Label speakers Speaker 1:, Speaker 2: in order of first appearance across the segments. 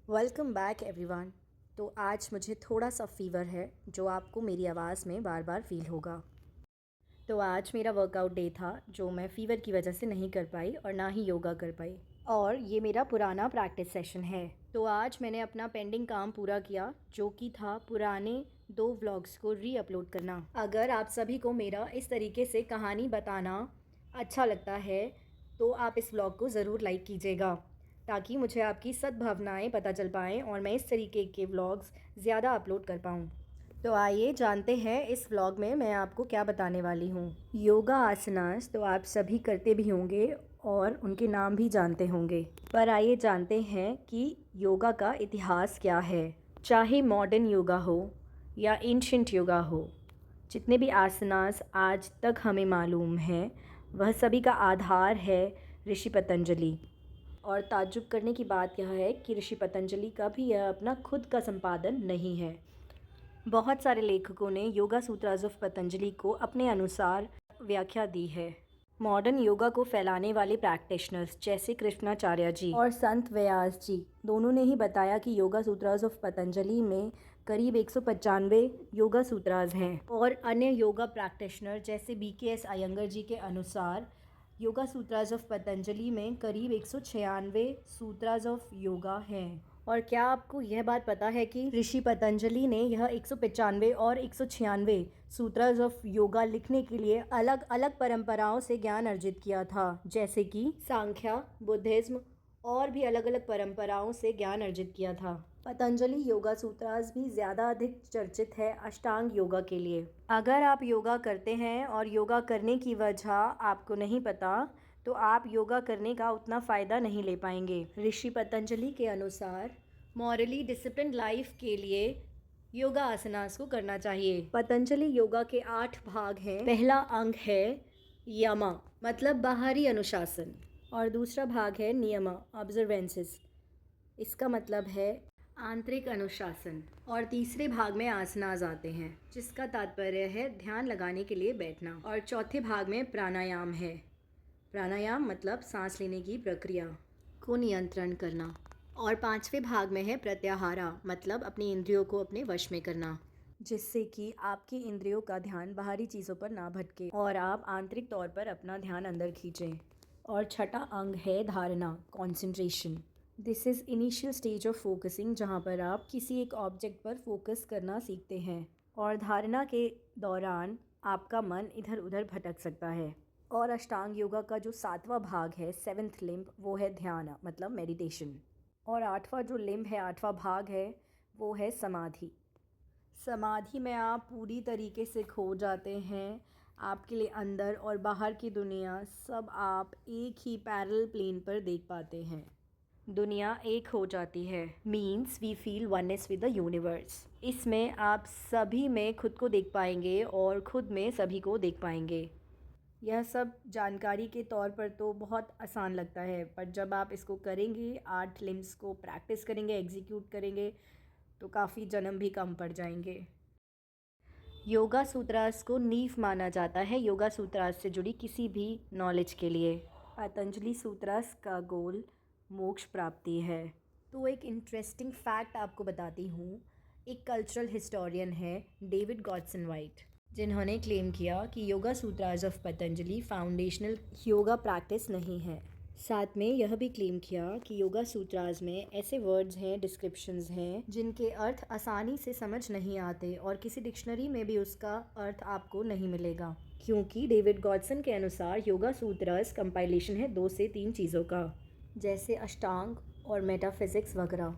Speaker 1: Welcome back everyone. तो आज मुझे थोड़ा सा फ़ीवर है जो आपको मेरी आवाज़ में बार बार फ़ील होगा। तो आज मेरा वर्कआउट डे था जो मैं फ़ीवर की वजह से नहीं कर पाई और ना ही योगा कर पाई। और ये मेरा पुराना प्रैक्टिस सेशन है। तो आज मैंने अपना पेंडिंग काम पूरा किया जो कि था पुराने 2 व्लॉग्स को री अपलोड करना। अगर आप सभी को मेरा इस तरीके से कहानी बताना अच्छा लगता है तो आप इस व्लॉग को ज़रूर लाइक कीजिएगा ताकि मुझे आपकी सद्भावनाएं पता चल पाएँ और मैं इस तरीके के व्लॉग्स ज़्यादा अपलोड कर पाऊँ। तो आइए जानते हैं इस व्लॉग में मैं आपको क्या बताने वाली हूँ। योगा आसनास तो आप सभी करते भी होंगे और उनके नाम भी जानते होंगे, पर आइए जानते हैं कि योगा का इतिहास क्या है। चाहे मॉडर्न योगा हो या एंशिएंट योगा हो, जितने भी आसनास आज तक हमें मालूम हैं वह सभी का आधार है ऋषि पतंजलि। और ताज्जुब करने की बात यह है कि ऋषि पतंजलि का भी यह अपना खुद का संपादन नहीं है। बहुत सारे लेखकों ने योगा सूत्रास ऑफ पतंजलि को अपने अनुसार व्याख्या दी है। मॉडर्न योगा को फैलाने वाले प्रैक्टिशनर्स जैसे कृष्णाचार्य जी और संत व्यास जी दोनों ने ही बताया कि योगा सूत्रास ऑफ पतंजलि में करीब 195 योगा सूत्रास हैं। और अन्य योगा प्रैक्टिशनर जैसे BKS अयंगर जी के अनुसार योगा सूत्रास ऑफ पतंजलि में करीब 196 सूत्रास ऑफ योगा हैं। और क्या आपको यह बात पता है कि ऋषि पतंजलि ने यह 195 और 196 सूत्रास ऑफ योगा लिखने के लिए अलग अलग परंपराओं से ज्ञान अर्जित किया था, जैसे कि सांख्या, बुद्धिज्म और भी अलग अलग परंपराओं से ज्ञान अर्जित किया था। पतंजलि योगा सूत्रास भी ज़्यादा अधिक चर्चित है अष्टांग योगा के लिए। अगर आप योगा करते हैं और योगा करने की वजह आपको नहीं पता तो आप योगा करने का उतना फ़ायदा नहीं ले पाएंगे। ऋषि पतंजलि के अनुसार मॉरली डिसिप्लिन लाइफ के लिए योगा आसनास को करना चाहिए। पतंजलि योगा के 8 भाग हैं। पहला अंग है यमा, मतलब बाहरी अनुशासन, और दूसरा भाग है नियमा, ऑब्जर्वेंसेस, इसका मतलब है आंतरिक अनुशासन। और तीसरे भाग में आसनास आते हैं जिसका तात्पर्य है ध्यान लगाने के लिए बैठना। और चौथे भाग में प्राणायाम है। प्राणायाम मतलब सांस लेने की प्रक्रिया को नियंत्रण करना। और पांचवें भाग में है प्रत्याहारा, मतलब अपनी इंद्रियों को अपने वश में करना, जिससे कि आपकी इंद्रियों का ध्यान बाहरी चीज़ों पर ना भटके और आप आंतरिक तौर पर अपना ध्यान अंदर खींचें। और छठा अंग है धारणा, concentration. This is initial stage of focusing, जहाँ पर आप किसी एक ऑब्जेक्ट पर फोकस करना सीखते हैं। और धारणा के दौरान आपका मन इधर उधर भटक सकता है। और अष्टांग योगा का जो 7वां भाग है, 7th लिम्ब, वो है ध्यान, मतलब मेडिटेशन। और 8वां जो लिम्ब है, 8वां भाग है, वो है समाधि। समाधि में आप पूरी तरीके से खो जाते हैं। आपके लिए अंदर और बाहर की दुनिया सब आप एक ही पैरेलल प्लेन पर देख पाते हैं। दुनिया एक हो जाती है, means we feel oneness with the universe. इसमें आप सभी में खुद को देख पाएंगे और खुद में सभी को देख पाएंगे। यह सब जानकारी के तौर पर तो बहुत आसान लगता है, पर जब आप इसको करेंगे, 8 लिम्स को प्रैक्टिस करेंगे, एग्जीक्यूट करेंगे, तो काफ़ी जन्म भी कम पड़ जाएंगे। योगा सूत्रास को नींव माना जाता है योगा सूत्रास से जुड़ी किसी भी नॉलेज के लिए। पतंजलि सूत्रास का गोल मोक्ष प्राप्ति है। तो एक इंटरेस्टिंग फैक्ट आपको बताती हूँ। एक कल्चरल हिस्टोरियन है डेविड गॉडसन वाइट, जिन्होंने क्लेम किया कि yoga sutras of Patanjali foundational yoga practice नहीं है। साथ में यह भी क्लेम किया कि योगा सूत्रास में ऐसे वर्ड्स हैं, डिस्क्रिप्शंस हैं, जिनके अर्थ आसानी से समझ नहीं आते और किसी डिक्शनरी में भी उसका अर्थ आपको नहीं मिलेगा, क्योंकि डेविड गॉडसन के अनुसार योगा सूत्रास कंपाइलेशन है 2 से 3 चीज़ों का, जैसे अष्टांग और मेटाफिज़िक्स वगैरह,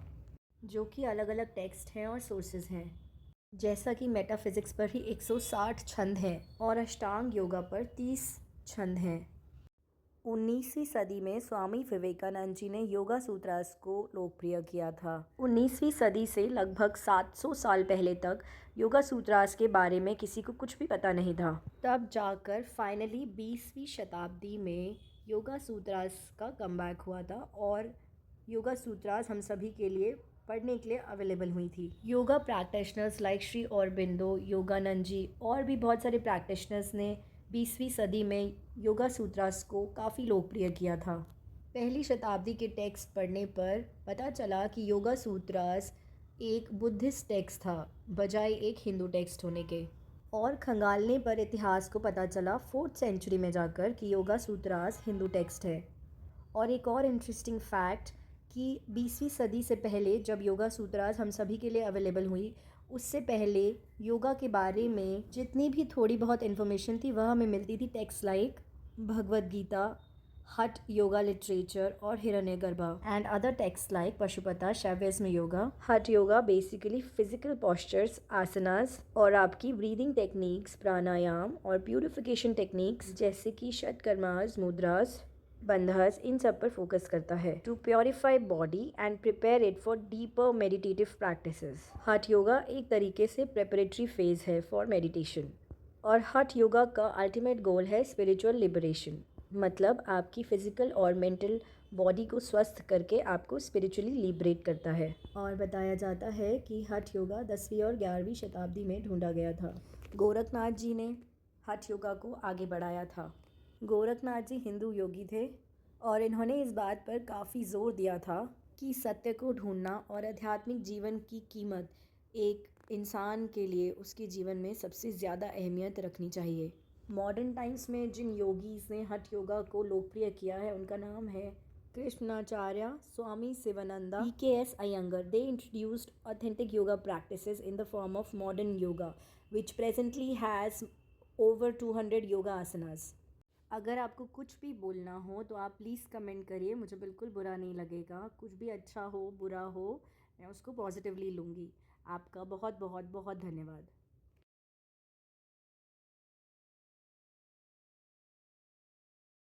Speaker 1: जो कि अलग अलग टेक्स्ट हैं और सोर्सेज हैं। जैसा कि मेटाफिज़िक्स पर ही 160 छंद हैं और अष्टांग योगा पर 30 छंद हैं। 19वीं सदी में स्वामी विवेकानंद जी ने योगा सूत्रास को लोकप्रिय किया था। 19वीं सदी से लगभग 700 साल पहले तक योगा सूत्रास के बारे में किसी को कुछ भी पता नहीं था। तब जाकर फाइनली 20वीं शताब्दी में योगा सूत्रास का कमबैक हुआ था और योगा सूत्रास हम सभी के लिए पढ़ने के लिए अवेलेबल हुई थी। योगा प्रैक्टिशनर्स लाइक श्री औरबिंदो, योगानंद जी और भी बहुत सारे प्रैक्टिशनर्स ने 20वीं सदी में योगा सूत्रास को काफ़ी लोकप्रिय किया था। पहली शताब्दी के टेक्स्ट पढ़ने पर पता चला कि योगा सूत्रास एक बुद्धिस्ट टेक्स्ट था बजाय एक हिंदू टेक्स्ट होने के। और खंगालने पर इतिहास को पता चला 4th सेंचुरी में जाकर कि योगा सूत्रास हिंदू टेक्स्ट है। और एक और इंटरेस्टिंग फैक्ट कि 20वीं सदी से पहले जब योगा सूत्रास हम सभी के लिए अवेलेबल हुई, उससे पहले योगा के बारे में जितनी भी थोड़ी बहुत इन्फॉर्मेशन थी वह हमें मिलती थी टेक्स्ट लाइक भगवद गीता, हठ योगा लिटरेचर और Hiranyagarbha and other text like Pashupata Shaivism yoga. Hatha yoga basically physical postures, asanas और आपकी ब्रीदिंग टेक्निक्स, प्राणायाम और प्यूरिफिकेशन टेक्निक्स जैसे कि षटकर्मास, मुद्रास, बंधस, इन सब पर फोकस करता है to purify body and prepare it for deeper meditative practices. Hatha yoga एक तरीके से प्रेपरेटरी फेज है फॉर मेडिटेशन। और हठ योगा का अल्टीमेट गोल है स्पिरिचुअल लिबरेशन, मतलब आपकी फिजिकल और मेंटल बॉडी को स्वस्थ करके आपको स्पिरिचुअली लिबरेट करता है। और बताया जाता है कि हठ योगा 10वीं और 11वीं शताब्दी में ढूंढा गया था। गोरखनाथ जी ने हठ योगा को आगे बढ़ाया था। गोरखनाथ जी हिंदू योगी थे और इन्होंने इस बात पर काफ़ी ज़ोर दिया था कि सत्य को ढूंढना और आध्यात्मिक जीवन की कीमत एक इंसान के लिए उसके जीवन में सबसे ज़्यादा अहमियत रखनी चाहिए। मॉडर्न टाइम्स में जिन योगीज़ ने हठ योगा को लोकप्रिय किया है उनका नाम है Krishnacharya, Swami Shivananda, PKS Iyengar. They introduced authentic yoga practices in the form of modern yoga which presently has over 200 yoga asanas. अगर आपको कुछ भी बोलना हो तो आप प्लीज़ कमेंट करिए, मुझे बिल्कुल बुरा नहीं लगेगा। कुछ भी अच्छा हो बुरा हो मैं उसको पॉजिटिवली लूँगी। आपका बहुत बहुत बहुत धन्यवाद।